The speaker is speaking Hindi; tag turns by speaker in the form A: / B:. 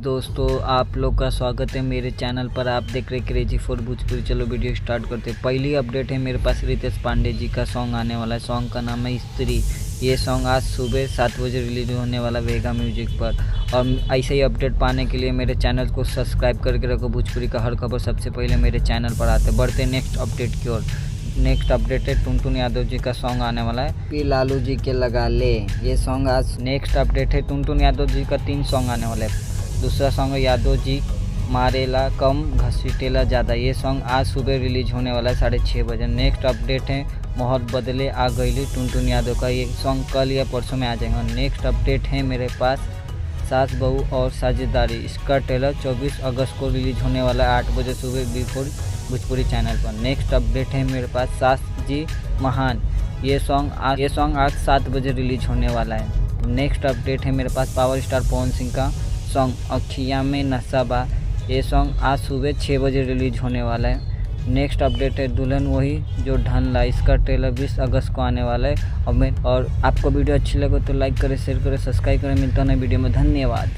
A: दोस्तों, आप लोग का स्वागत है मेरे चैनल पर। आप देख रहे क्रेजी फॉर भोजपुरी। चलो वीडियो स्टार्ट करते हैं। पहली अपडेट है मेरे पास रितेश पांडे जी का सॉन्ग आने वाला है। सॉन्ग का नाम है स्त्री। ये सॉन्ग आज सुबह 7 बजे रिलीज होने वाला वेगा म्यूजिक पर। और ऐसे ही अपडेट पाने के लिए मेरे चैनल को सब्सक्राइब करके रखो। भोजपुरी का हर खबर सबसे पहले मेरे चैनल पर आते। बढ़ते नेक्स्ट अपडेट की ओर। नेक्स्ट अपडेट है टुनटुन यादव जी का सॉन्ग आने वाला है, पी लालू जी के लगा ले। ये सॉन्ग आज। नेक्स्ट अपडेट है टुनटुन यादव जी का 3 सॉन्ग आने वाले हैं। दूसरा सॉन्ग है यादव जी मारेला कम घसीटेला ज़्यादा। ये सॉन्ग आज सुबह रिलीज होने वाला है 6:30 बजे। नेक्स्ट अपडेट है माहौल बदले आ गईली टुनटुन यादव का। ये सॉन्ग कल या परसों में आ जाएगा। नेक्स्ट अपडेट है मेरे पास सास बहू और साझेदारी। इसका ट्रेलर 24 अगस्त को रिलीज होने वाला है 8 बजे सुबह बिफोर भोजपुरी चैनल पर। नेक्स्ट अपडेट है मेरे पास सास जी महान। ये सॉन्ग आज 7 बजे रिलीज होने वाला है। नेक्स्ट अपडेट है मेरे पास पावर स्टार पवन सिंह का सॉन्ग अखिया में नशा बा। ये सॉन्ग आज सुबह 6 बजे रिलीज होने वाला है। नेक्स्ट अपडेट है दुल्हन वही जो ढन ला। इसका ट्रेलर 20 अगस्त को आने वाला है। और आपको वीडियो अच्छी लगे तो लाइक करें, शेयर करें, सब्सक्राइब करें। मिलता है नई वीडियो में। धन्यवाद।